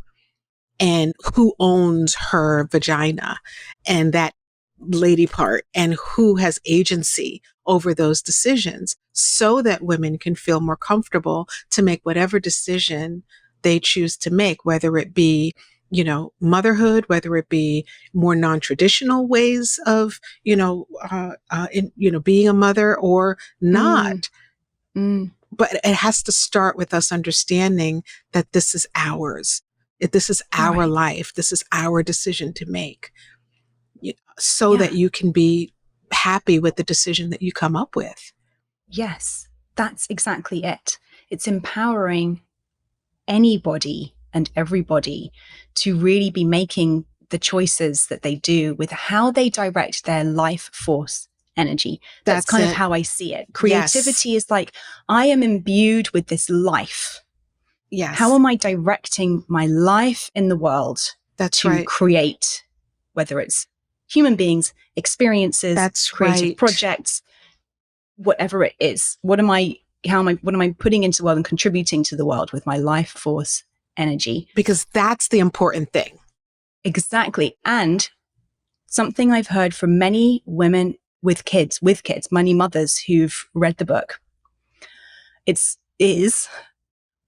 and who owns her vagina, and that lady part and who has agency over those decisions, so that women can feel more comfortable to make whatever decision they choose to make, whether it be, motherhood, whether it be more non-traditional ways of, being a mother or not. But it has to start with us understanding that this is ours. This is our life. This is our decision to make, so that you can be happy with the decision that you come up with. Yes, that's exactly it. It's empowering anybody and everybody to really be making the choices that they do with how they direct their life force energy. That's kind of how I see it. Creativity is like, I am imbued with this life. Yes. How am I directing my life in the world to create, whether it's human beings, experiences, creative projects, whatever it is? What am I putting into the world and contributing to the world with my life force energy? Because that's the important thing. Exactly. And something I've heard from many women with kids, many mothers who've read the book, is,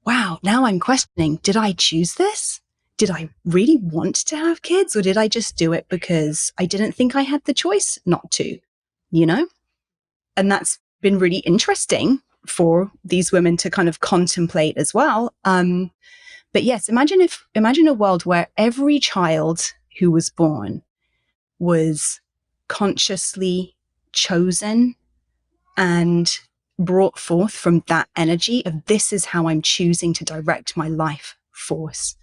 wow, now I'm questioning, did I choose this? Did I really want to have kids, or did I just do it because I didn't think I had the choice not to, And that's been really interesting for these women to kind of contemplate as well. But yes, imagine a world where every child who was born was consciously chosen and brought forth from that energy of, this is how I'm choosing to direct my life force,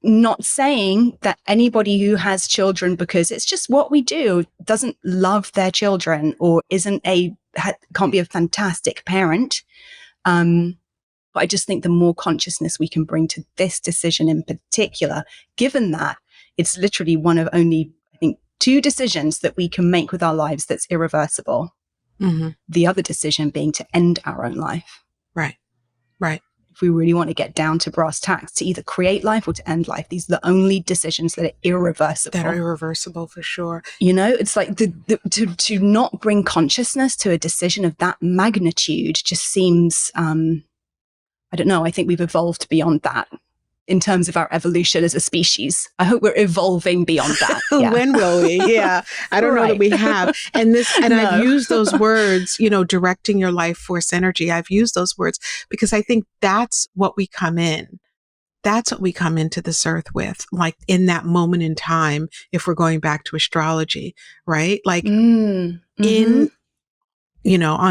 Not saying that anybody who has children, because it's just what we do, doesn't love their children or can't be a fantastic parent. But I just think the more consciousness we can bring to this decision in particular, given that it's literally one of only, I think, 2 decisions that we can make with our lives that's irreversible. Mm-hmm. The other decision being to end our own life. Right. If we really want to get down to brass tacks, to either create life or to end life, these are the only decisions that are irreversible. That are irreversible, for sure. It's like to not bring consciousness to a decision of that magnitude just seems, I don't know, I think we've evolved beyond that in terms of our evolution as a species. I hope we're evolving beyond that. Yeah. When will we? Yeah. I don't know that we have. And I've used those words, directing your life force energy. I've used those words because I think that's what we come in. That's what we come into this earth with, like in that moment in time, if we're going back to astrology, right? Like on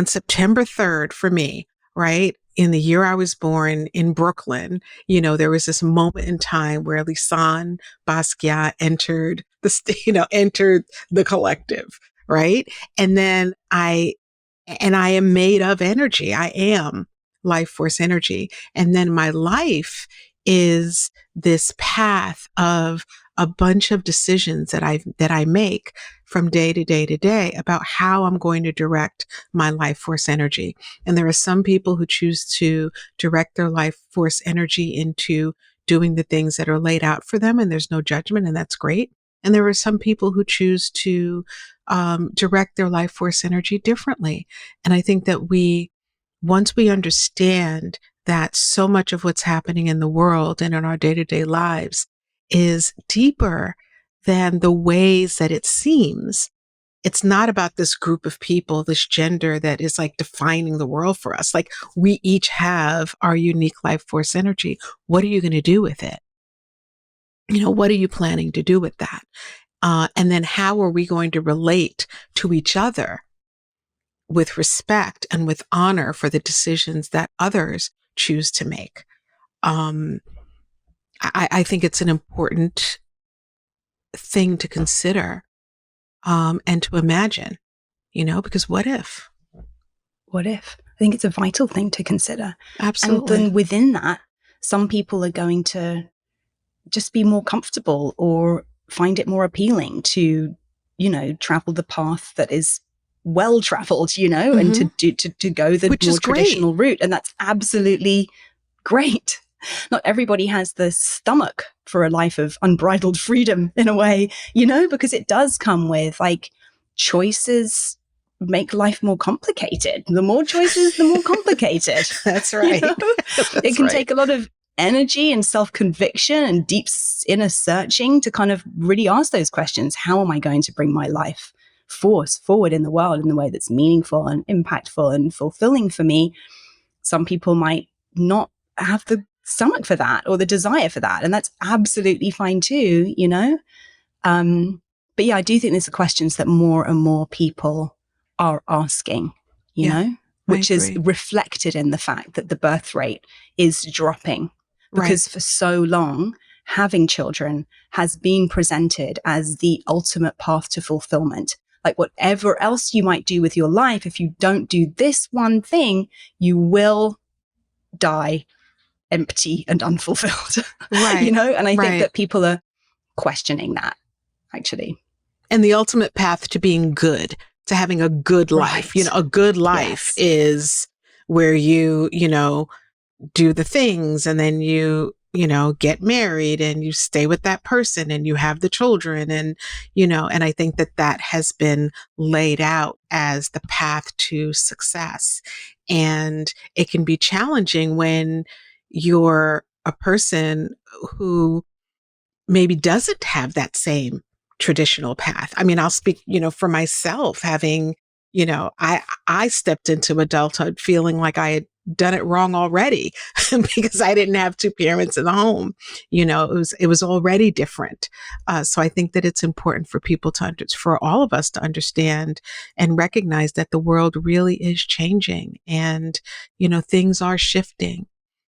September 3rd for me, right? In the year I was born in Brooklyn, there was this moment in time where Lisane, Basquiat entered the collective, right? And then I am made of energy. I am life force energy. And then my life is this path of a bunch of decisions that I make from day to day to day about how I'm going to direct my life force energy. And there are some people who choose to direct their life force energy into doing the things that are laid out for them, and there's no judgment, and that's great. And there are some people who choose to direct their life force energy differently. And I think that once we understand that so much of what's happening in the world and in our day-to-day lives is deeper than the ways that it seems. It's not about this group of people, this gender that is like defining the world for us. Like, we each have our unique life force energy. What are you going to do with it? What are you planning to do with that? And then how are we going to relate to each other with respect and with honor for the decisions that others choose to make? I think it's an important thing to consider and to imagine, because what if? What if? I think it's a vital thing to consider. Absolutely. And then within that, some people are going to just be more comfortable or find it more appealing to, travel the path that is well traveled, and to go the more traditional route. And that's absolutely great. Not everybody has the stomach for a life of unbridled freedom in a way, because it does come with like choices make life more complicated. The more choices, the more complicated. That's right. It can take a lot of energy and self-conviction and deep inner searching to kind of really ask those questions. How am I going to bring my life force forward in the world in the way that's meaningful and impactful and fulfilling for me? Some people might not have the stomach for that or the desire for that, and that's absolutely fine too, but yeah, I do think these are questions that more and more people are asking, which is reflected in the fact that the birth rate is dropping, because for so long having children has been presented as the ultimate path to fulfillment. Like whatever else you might do with your life, if you don't do this one thing, you will die empty and unfulfilled. And I think that people are questioning that, actually. And the ultimate path to being good, to having a good life, a good life is where you do the things, and then you get married and you stay with that person and you have the children, and and I think that has been laid out as the path to success. And it can be challenging when you're a person who maybe doesn't have that same traditional path. I mean, I'll speak, for myself, having, I stepped into adulthood feeling like I had done it wrong already because I didn't have two parents in the home. It was already different. So I think that it's important for people for all of us to understand and recognize that the world really is changing, and, things are shifting,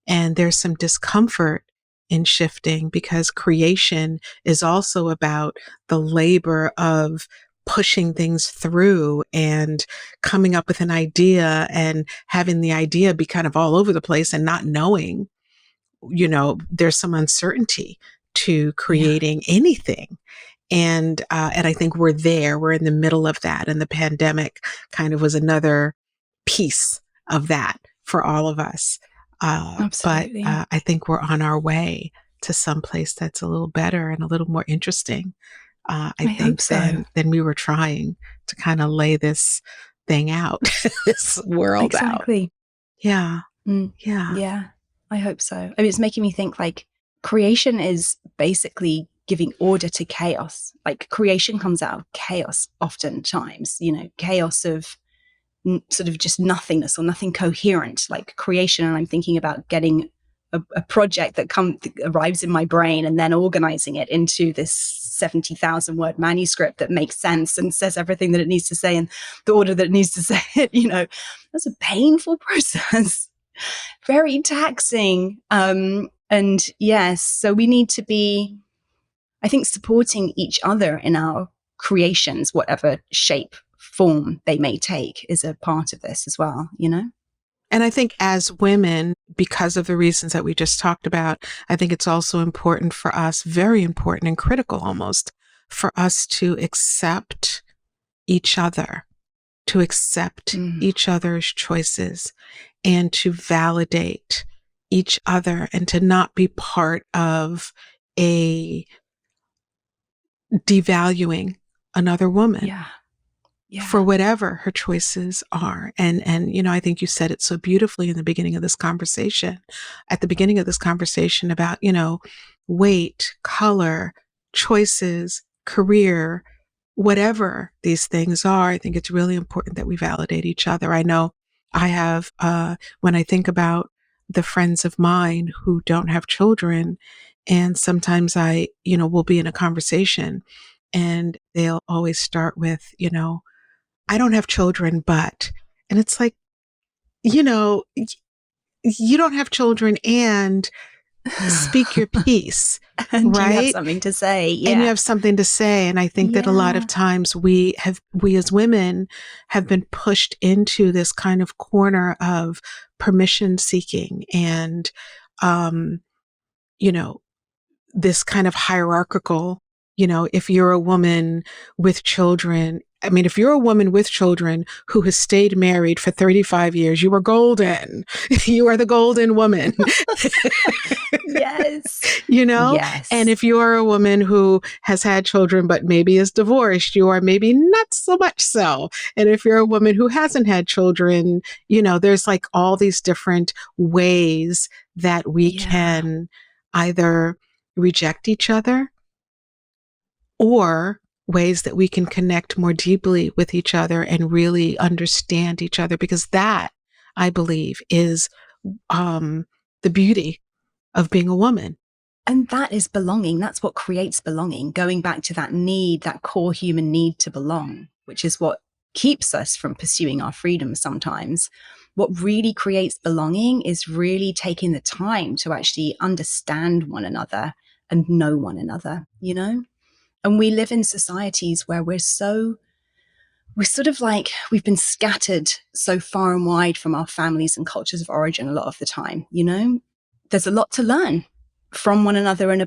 and there's some discomfort in shifting, because creation is also about the labor of pushing things through and coming up with an idea and having the idea be kind of all over the place and not knowing, there's some uncertainty to creating anything. And I think we're in the middle of that. And the pandemic kind of was another piece of that for all of us. Absolutely. But I think we're on our way to some place that's a little better and a little more interesting. I think so. than we were trying to kind of lay this thing out, this world out. Exactly. Yeah. Yeah. I hope so. I mean, it's making me think like creation is basically giving order to chaos. Like creation comes out of chaos oftentimes, chaos of sort of just nothingness or nothing coherent, like creation. And I'm thinking about getting a project that arrives in my brain and then organizing it into this 70,000 word manuscript that makes sense and says everything that it needs to say in the order that it needs to say it. That's a painful process, very taxing. And yes, so we need to be, I think, supporting each other in our creations, whatever shape, form they may take, is a part of this as well, And I think as women, because of the reasons that we just talked about, I think it's also important for us, very important and critical almost, for us to accept each other, to accept each other's choices, and to validate each other, and to not be part of a devaluing another woman. For whatever her choices are. And I think you said it so beautifully in the beginning of this conversation, about, weight, color, choices, career, whatever these things are. I think it's really important that we validate each other. I know I have, when I think about the friends of mine who don't have children, and sometimes I, will be in a conversation and they'll always start with, I don't have children, but, and it's like, you don't have children and speak your piece, and right? You have something to say. And you have something to say. And I think that a lot of times we as women have been pushed into this kind of corner of permission seeking and, this kind of hierarchical, if you're a woman with children, I mean, if you're a woman with children who has stayed married for 35 years, you are golden. You are the golden woman. Yes. You know? Yes. And if you are a woman who has had children but maybe is divorced, you are maybe not so much so. And if you're a woman who hasn't had children, you know, there's like all these different ways that we can either reject each other or ways that we can connect more deeply with each other and really understand each other, because that, I believe, is the beauty of being a woman. And that is belonging. That's what creates belonging. Going back to that need, that core human need to belong, which is what keeps us from pursuing our freedom sometimes. What really creates belonging is really taking the time to actually understand one another and know one another, you know? And we live in societies where we're sort of like, we've been scattered so far and wide from our families and cultures of origin a lot of the time, you know? There's a lot to learn from one another and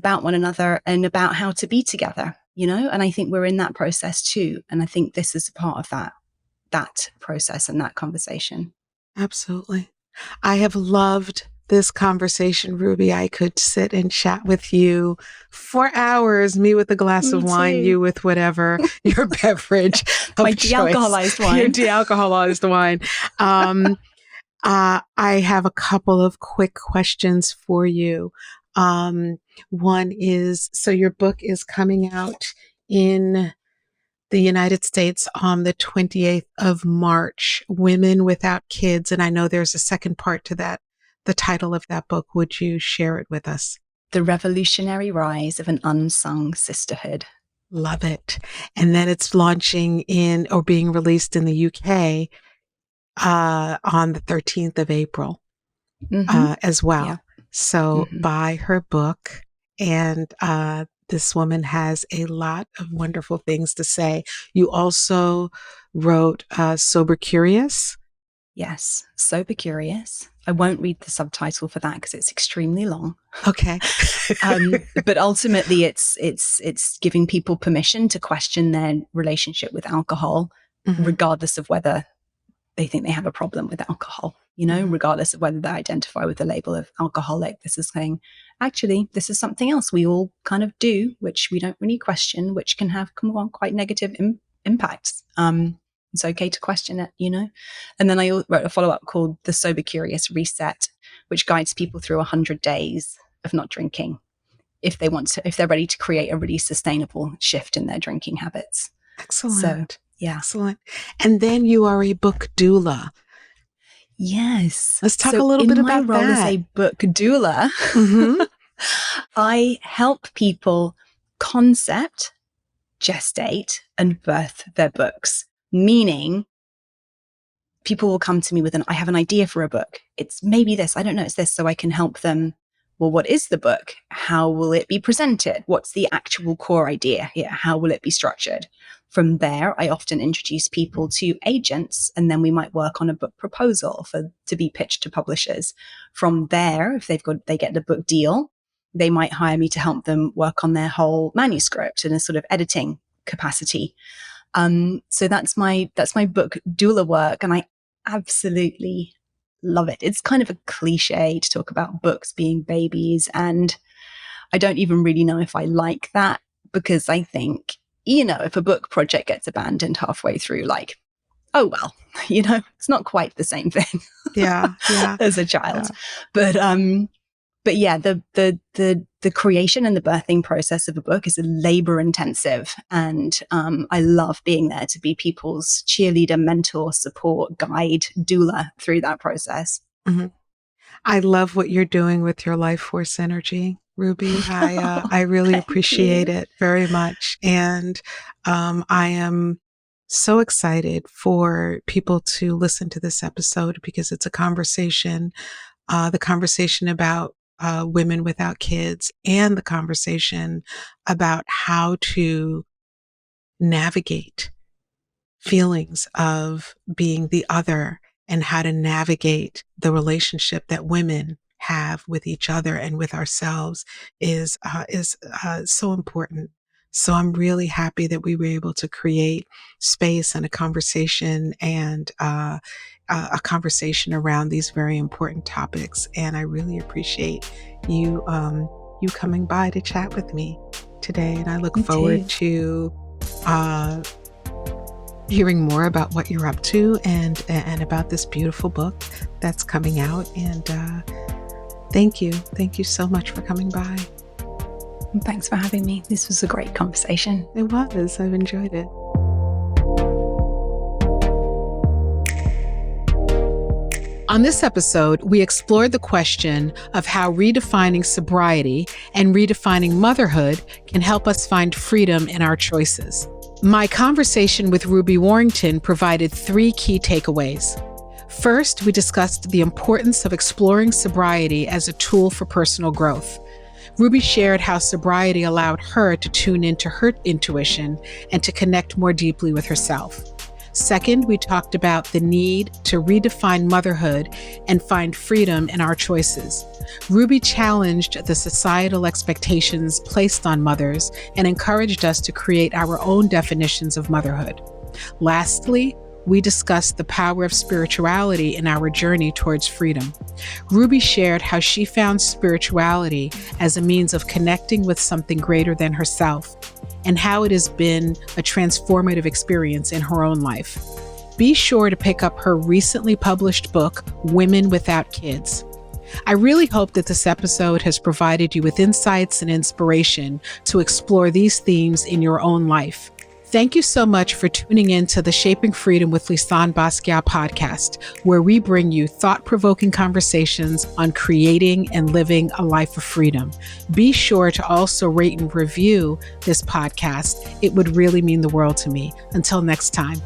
about how to be together, you know? And I think we're in that process too. And I think this is a part of that process and that conversation. Absolutely. I have loved this conversation, Ruby. I could sit and chat with you for hours, me with a glass of wine, you with whatever your beverage of My choice. de-alcoholized wine. Your de-alcoholized wine. I have a couple of quick questions for you. One is, so your book is coming out in the United States on the 28th of March, Women Without Kids. And I know there's a second part to that, the title of that book. Would you share it with us? The Revolutionary Rise of an Unsung Sisterhood. Love it. And then it's launching or being released in the UK on the 13th of April as well. Yeah. So buy her book. And this woman has a lot of wonderful things to say. You also wrote Sober Curious. Yes, Sober Curious. I won't read the subtitle for that because it's extremely long. Okay. But ultimately, it's giving people permission to question their relationship with alcohol, regardless of whether they think they have a problem with alcohol, you know, regardless of whether they identify with the label of alcoholic. This is saying, actually, this is something else we all kind of do, which we don't really question, which can have quite negative impacts. It's okay to question it, you know? And then I wrote a follow-up called The Sober Curious Reset, which guides people through 100 days of not drinking if they're ready to create a really sustainable shift in their drinking habits. Excellent. So, yeah. Excellent. And then you are a book doula. Yes. Let's talk a little bit about that. In my role as a book doula, I help people concept, gestate, and birth their books. Meaning, people will come to me with I have an idea for a book. It's maybe this, I don't know, it's this. So I can help them. Well, what is the book? How will it be presented? What's the actual core idea here? How will it be structured? From there, I often introduce people to agents, and then we might work on a book proposal to be pitched to publishers. From there, if they get the book deal, they might hire me to help them work on their whole manuscript in a sort of editing capacity. So that's my book doula work, and I absolutely love it. It's kind of a cliche to talk about books being babies, and I don't even really know if I like that, because I think, you know, if a book project gets abandoned halfway through, like, oh well, you know, it's not quite the same thing. Yeah. As a child. Yeah. But yeah, the creation and the birthing process of a book is labor intensive. And I love being there to be people's cheerleader, mentor, support, guide, doula through that process. I love what you're doing with your life force energy, Ruby. I really appreciate it very much. And I am so excited for people to listen to this episode, because it's a conversation, the conversation about women without kids, and the conversation about how to navigate feelings of being the other, and how to navigate the relationship that women have with each other and with ourselves is so important. So I'm really happy that we were able to create space and a conversation and a conversation around these very important topics. And I really appreciate you you coming by to chat with me today. And I look Me forward too. to hearing more about what you're up to and about this beautiful book that's coming out. And thank you. Thank you so much for coming by. And thanks for having me. This was a great conversation. It was. I've enjoyed it. On this episode, we explored the question of how redefining sobriety and redefining motherhood can help us find freedom in our choices. My conversation with Ruby Warrington provided 3 key takeaways. First, we discussed the importance of exploring sobriety as a tool for personal growth. Ruby shared how sobriety allowed her to tune into her intuition and to connect more deeply with herself. Second, we talked about the need to redefine motherhood and find freedom in our choices. Ruby challenged the societal expectations placed on mothers and encouraged us to create our own definitions of motherhood. Lastly, we discussed the power of spirituality in our journey towards freedom. Ruby shared how she found spirituality as a means of connecting with something greater than herself, and how it has been a transformative experience in her own life. Be sure to pick up her recently published book, Women Without Kids. I really hope that this episode has provided you with insights and inspiration to explore these themes in your own life. Thank you so much for tuning in to the Shaping Freedom with Lisane Basquiat podcast, where we bring you thought-provoking conversations on creating and living a life of freedom. Be sure to also rate and review this podcast. It would really mean the world to me. Until next time.